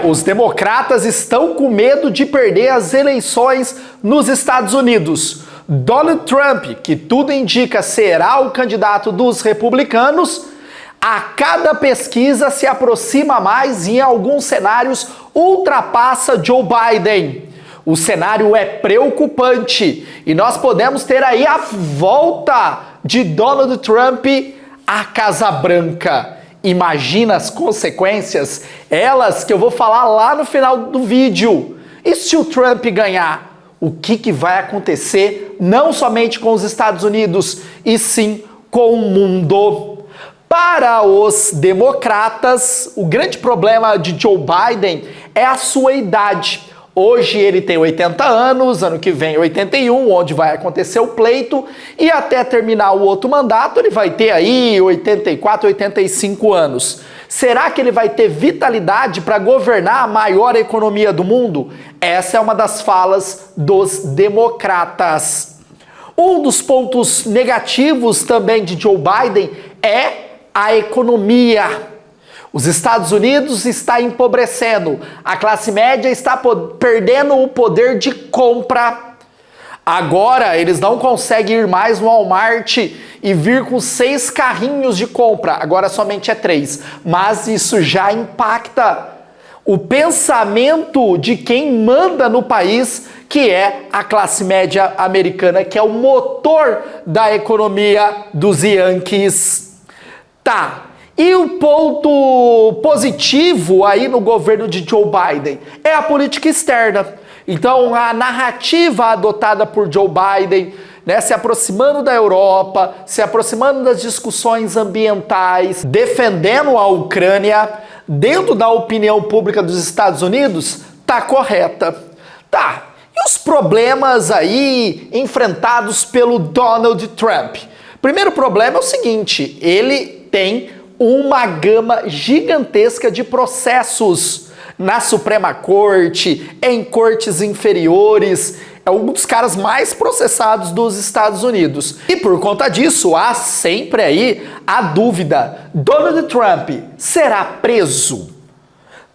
Os democratas estão com medo de perder as eleições nos Estados Unidos. Donald Trump, que tudo indica será o candidato dos republicanos, a cada pesquisa se aproxima mais e em alguns cenários ultrapassa Joe Biden. O cenário é preocupante e nós podemos ter aí a volta de Donald Trump à Casa Branca. Imagina as consequências, elas que eu vou falar lá no final do vídeo. E se o Trump ganhar? O que vai acontecer não somente com os Estados Unidos, e sim com o mundo? Para os democratas, o grande problema de Joe Biden é a sua idade. Hoje ele tem 80 anos, ano que vem 81, onde vai acontecer o pleito, e até terminar o outro mandato ele vai ter aí 84, 85 anos. Será que ele vai ter vitalidade para governar a maior economia do mundo? Essa é uma das falas dos democratas. Um dos pontos negativos também de Joe Biden é a economia. Os Estados Unidos está empobrecendo, a classe média está perdendo o poder de compra. Agora eles não conseguem ir mais no Walmart e vir com 6 carrinhos de compra, agora somente é 3. Mas isso já impacta o pensamento de quem manda no país, que é a classe média americana, que é o motor da economia dos Yankees. Tá. E o ponto positivo aí no governo de Joe Biden é a política externa. Então, a narrativa adotada por Joe Biden, né, se aproximando da Europa, se aproximando das discussões ambientais, defendendo a Ucrânia, dentro da opinião pública dos Estados Unidos, tá correta. Tá. E os problemas aí enfrentados pelo Donald Trump? Primeiro problema é o seguinte, ele tem uma gama gigantesca de processos na Suprema Corte, em cortes inferiores, é um dos caras mais processados dos Estados Unidos. E por conta disso, há sempre aí a dúvida, Donald Trump será preso?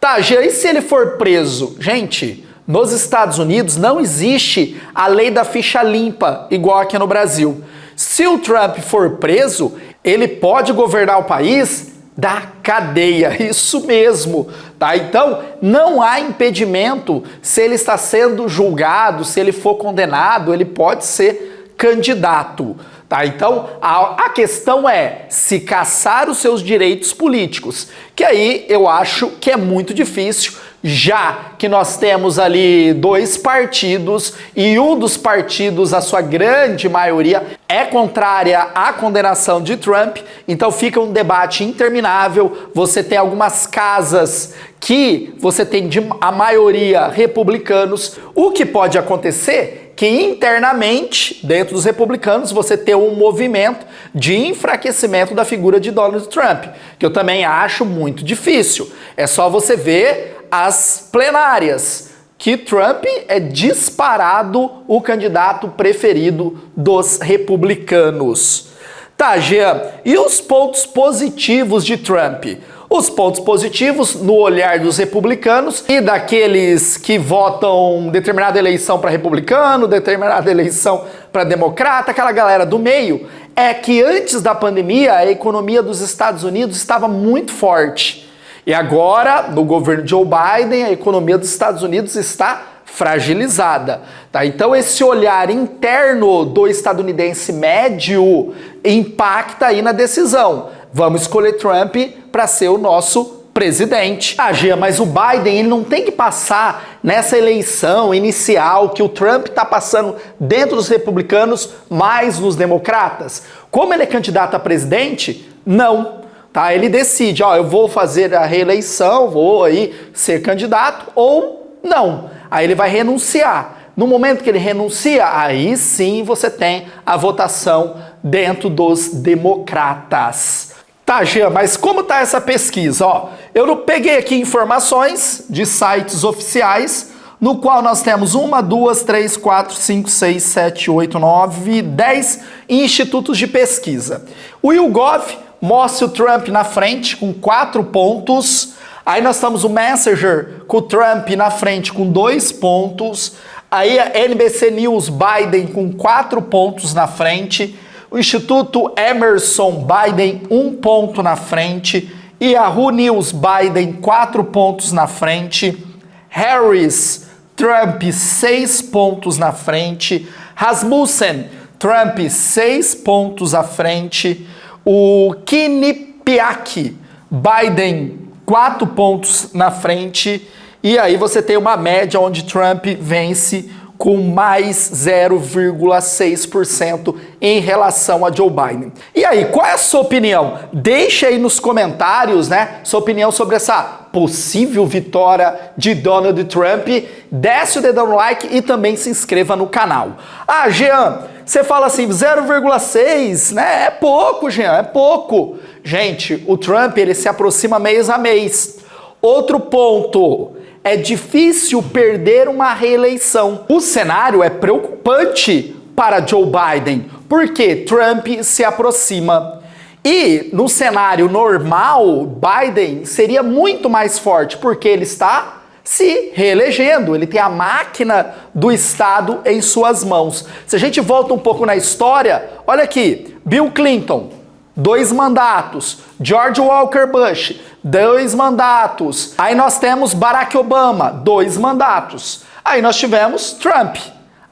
Tá, e se ele for preso? Gente, nos Estados Unidos não existe a lei da ficha limpa, igual aqui no Brasil. Se o Trump for preso, ele pode governar o país da cadeia, isso mesmo, tá? Então, não há impedimento, se ele está sendo julgado, se ele for condenado, ele pode ser candidato, tá? Então, a questão é se caçar os seus direitos políticos, que aí eu acho que é muito difícil, já que nós temos ali 2 partidos e um dos partidos, a sua grande maioria, é contrária à condenação de Trump, então fica um debate interminável. Você tem algumas casas que você tem a maioria republicanos. O que pode acontecer que internamente, dentro dos republicanos, você tem um movimento de enfraquecimento da figura de Donald Trump, que eu também acho muito difícil. É só você ver as plenárias, que Trump é disparado o candidato preferido dos republicanos. Tá, Jean, e os pontos positivos de Trump? Os pontos positivos no olhar dos republicanos e daqueles que votam determinada eleição para republicano, determinada eleição para democrata, aquela galera do meio, é que antes da pandemia a economia dos Estados Unidos estava muito forte. E agora, no governo Joe Biden, a economia dos Estados Unidos está fragilizada. Tá? Então, esse olhar interno do estadunidense médio impacta aí na decisão. Vamos escolher Trump para ser o nosso presidente. Ah, Gia, mas o Biden ele não tem que passar nessa eleição inicial que o Trump está passando dentro dos republicanos, mais nos democratas? Como ele é candidato a presidente, não. Tá, ele decide, ó, eu vou fazer a reeleição, vou aí ser candidato ou não. Aí ele vai renunciar. No momento que ele renuncia, aí sim você tem a votação dentro dos democratas. Tá, Jean, mas como tá essa pesquisa? Ó, eu peguei aqui informações de sites oficiais, no qual nós temos 1, 2, 3, 4, 5, 6, 7, 8, 9, 10 institutos de pesquisa. O YouGov mostra o Trump na frente com 4 pontos. Aí nós estamos o Messenger com o Trump na frente com 2 pontos. Aí a NBC News, Biden com 4 pontos na frente. O Instituto Emerson, Biden 1 ponto na frente. Yahoo News, Biden 4 pontos na frente. Harris, Trump 6 pontos na frente. Rasmussen, Trump 6 pontos à frente. O Quinnipiac, Biden 4 pontos na frente. E aí você tem uma média onde Trump vence com mais 0,6% em relação a Joe Biden. E aí, qual é a sua opinião? Deixa aí nos comentários, né, sua opinião sobre essa possível vitória de Donald Trump. Desce o dedão no like e também se inscreva no canal. Ah, Jean, você fala assim, 0,6, né? É pouco, Jean, é pouco. Gente, o Trump, ele se aproxima mês a mês. Outro ponto, é difícil perder uma reeleição. O cenário é preocupante para Joe Biden, porque Trump se aproxima. E no cenário normal, Biden seria muito mais forte, porque ele está se reelegendo, ele tem a máquina do Estado em suas mãos. Se a gente volta um pouco na história, olha aqui, Bill Clinton, 2 mandatos, George Walker Bush, 2 mandatos. Aí nós temos Barack Obama, 2 mandatos. Aí nós tivemos Trump.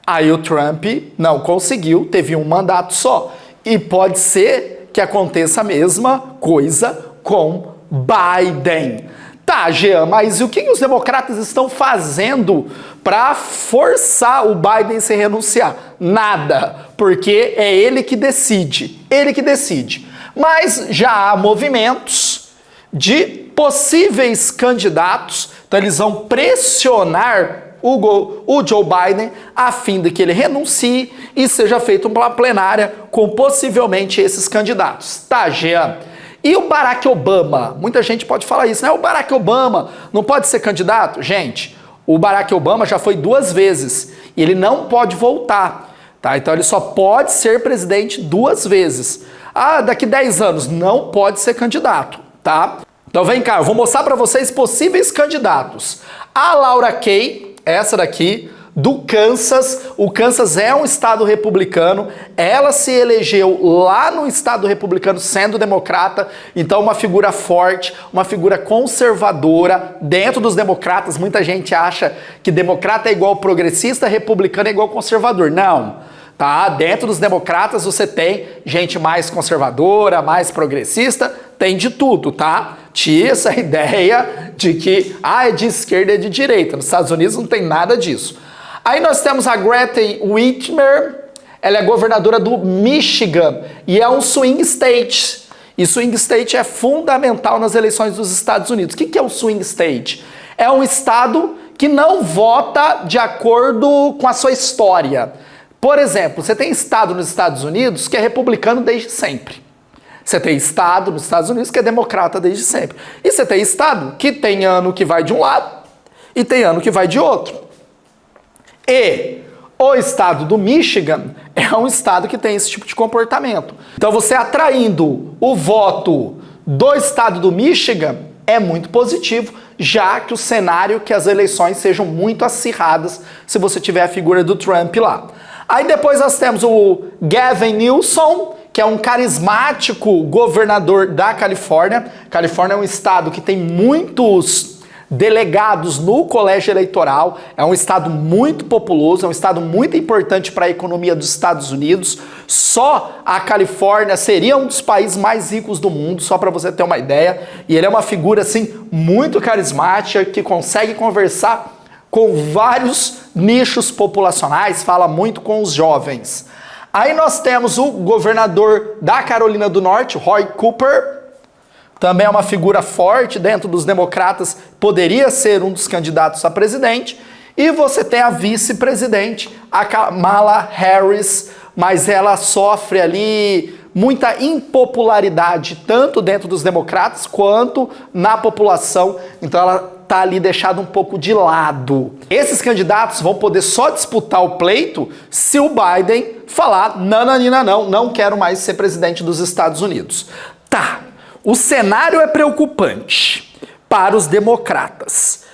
Aí o Trump não conseguiu, teve 1 mandato só. E pode ser que aconteça a mesma coisa com Biden. Tá, Jean, mas o que os democratas estão fazendo para forçar o Biden a se renunciar? Nada, porque é ele que decide. Ele que decide. Mas já há movimentos de possíveis candidatos, então eles vão pressionar o Joe Biden a fim de que ele renuncie e seja feita uma plenária com possivelmente esses candidatos. Tá, Jean? E o Barack Obama? Muita gente pode falar isso, né? O Barack Obama não pode ser candidato? Gente, o Barack Obama já foi 2 vezes e ele não pode voltar, tá? Então ele só pode ser presidente 2 vezes. Ah, daqui 10 anos não pode ser candidato, tá? Então vem cá, eu vou mostrar para vocês possíveis candidatos. A Laura Kay, essa daqui, do Kansas. O Kansas é um estado republicano. Ela se elegeu lá no estado republicano sendo democrata. Então uma figura forte, uma figura conservadora dentro dos democratas. Muita gente acha que democrata é igual progressista, republicano é igual conservador. Não. Tá? Dentro dos democratas você tem gente mais conservadora, mais progressista, tem de tudo, tá? Tira essa ideia de que é de esquerda e de direita. Nos Estados Unidos não tem nada disso. Aí nós temos a Gretchen Whitmer, ela é governadora do Michigan e é um swing state. E swing state é fundamental nas eleições dos Estados Unidos. O que é um swing state? É um estado que não vota de acordo com a sua história. Por exemplo, você tem estado nos Estados Unidos que é republicano desde sempre. Você tem estado nos Estados Unidos que é democrata desde sempre. E você tem estado que tem ano que vai de um lado e tem ano que vai de outro. E o estado do Michigan é um estado que tem esse tipo de comportamento. Então você atraindo o voto do estado do Michigan é muito positivo, já que o cenário que as eleições sejam muito acirradas se você tiver a figura do Trump lá. Aí depois nós temos o Gavin Newsom, que é um carismático governador da Califórnia. Califórnia é um estado que tem muitos delegados no colégio eleitoral, é um estado muito populoso, é um estado muito importante para a economia dos Estados Unidos. Só a Califórnia seria um dos países mais ricos do mundo, só para você ter uma ideia. E ele é uma figura assim muito carismática, que consegue conversar com vários nichos populacionais, fala muito com os jovens. Aí nós temos o governador da Carolina do Norte, Roy Cooper, também é uma figura forte dentro dos democratas, poderia ser um dos candidatos a presidente. E você tem a vice-presidente, a Kamala Harris, mas ela sofre ali muita impopularidade, tanto dentro dos democratas quanto na população. Então ela está ali deixada um pouco de lado. Esses candidatos vão poder só disputar o pleito se o Biden falar não quero mais ser presidente dos Estados Unidos. Tá. O cenário é preocupante. para os democratas.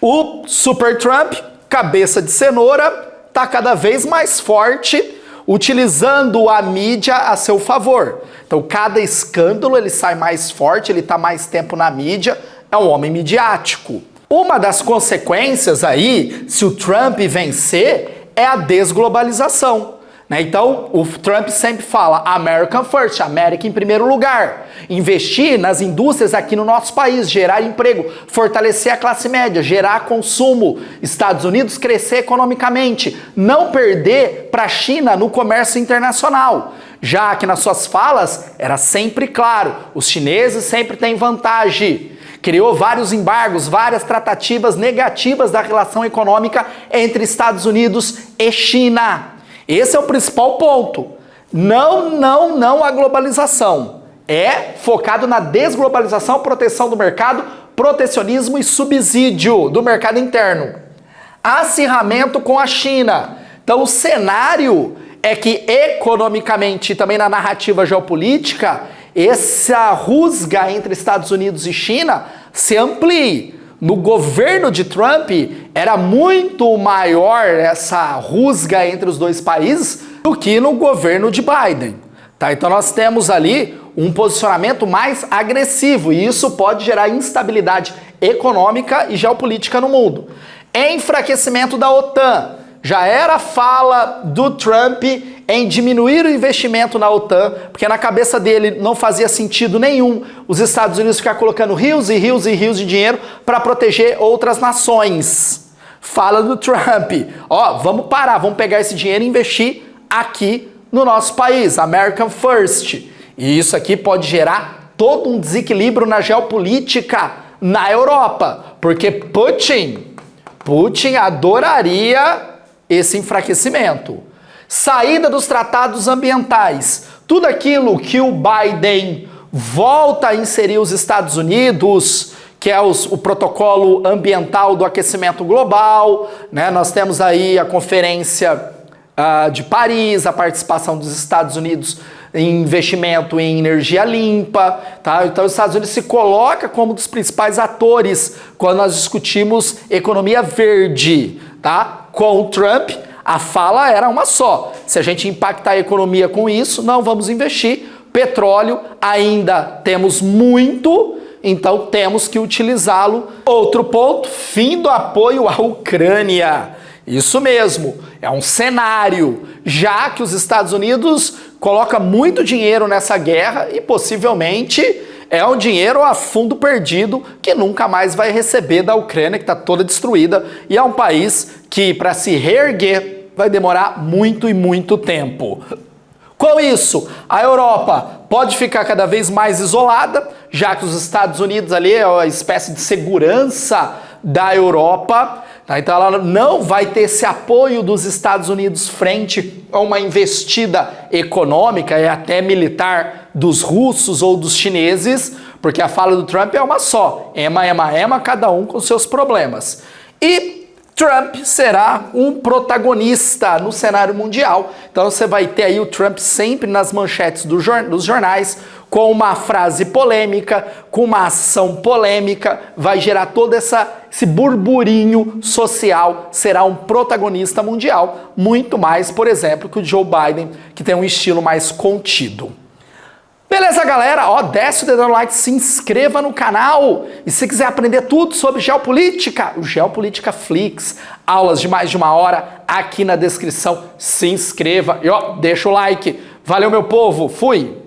O Super Trump, cabeça de cenoura, está cada vez mais forte, utilizando a mídia a seu favor. Então, cada escândalo ele sai mais forte, ele está mais tempo na mídia, é um homem midiático. Uma das consequências aí, se o Trump vencer, é a desglobalização. Então, o Trump sempre fala American First, América em primeiro lugar. Investir nas indústrias aqui no nosso país, gerar emprego, fortalecer a classe média, gerar consumo. Estados Unidos crescer economicamente, não perder para a China no comércio internacional. Já que nas suas falas era sempre claro, os chineses sempre têm vantagem. Criou vários embargos, várias tratativas negativas da relação econômica entre Estados Unidos e China. Esse é o principal ponto. Não à globalização. É focado na desglobalização, proteção do mercado, protecionismo e subsídio do mercado interno. Acirramento com a China. Então o cenário é que economicamente e também na narrativa geopolítica, essa rusga entre Estados Unidos e China se amplie. No governo de Trump, era muito maior essa rusga entre os dois países do que no governo de Biden. Tá? Então nós temos ali um posicionamento mais agressivo e isso pode gerar instabilidade econômica e geopolítica no mundo. Enfraquecimento da OTAN. Já era fala do Trump em diminuir o investimento na OTAN, porque na cabeça dele não fazia sentido nenhum os Estados Unidos ficar colocando rios e rios e rios de dinheiro para proteger outras nações. Fala do Trump, vamos parar, vamos pegar esse dinheiro e investir aqui no nosso país, American First. E isso aqui pode gerar todo um desequilíbrio na geopolítica na Europa, porque Putin adoraria esse enfraquecimento. Saída dos tratados ambientais. Tudo aquilo que o Biden volta a inserir os Estados Unidos, que é o protocolo ambiental do aquecimento global, né? Nós temos aí a conferência de Paris, a participação dos Estados Unidos em investimento em energia limpa, tá? Então os Estados Unidos se coloca como um dos principais atores quando nós discutimos economia verde, tá? Com o Trump, a fala era uma só. Se a gente impactar a economia com isso, não vamos investir. Petróleo ainda temos muito, então temos que utilizá-lo. Outro ponto, fim do apoio à Ucrânia. Isso mesmo, é um cenário, já que os Estados Unidos colocam muito dinheiro nessa guerra e possivelmente é um dinheiro a fundo perdido que nunca mais vai receber da Ucrânia, que está toda destruída, e é um país que, para se reerguer, vai demorar muito e muito tempo. Com isso, a Europa pode ficar cada vez mais isolada, já que os Estados Unidos ali é uma espécie de segurança da Europa, tá? Então ela não vai ter esse apoio dos Estados Unidos frente a uma investida econômica e até militar dos russos ou dos chineses, porque a fala do Trump é uma só, ema, cada um com seus problemas. E Trump será um protagonista no cenário mundial. Então você vai ter aí o Trump sempre nas manchetes dos jornais, com uma frase polêmica, com uma ação polêmica, vai gerar todo esse burburinho social, será um protagonista mundial, muito mais, por exemplo, que o Joe Biden, que tem um estilo mais contido. Beleza, galera? Desce o dedão no like, se inscreva no canal. E se quiser aprender tudo sobre geopolítica, o Geopolítica Flix, aulas de mais de 1 hora aqui na descrição. Se inscreva e deixa o like. Valeu, meu povo. Fui!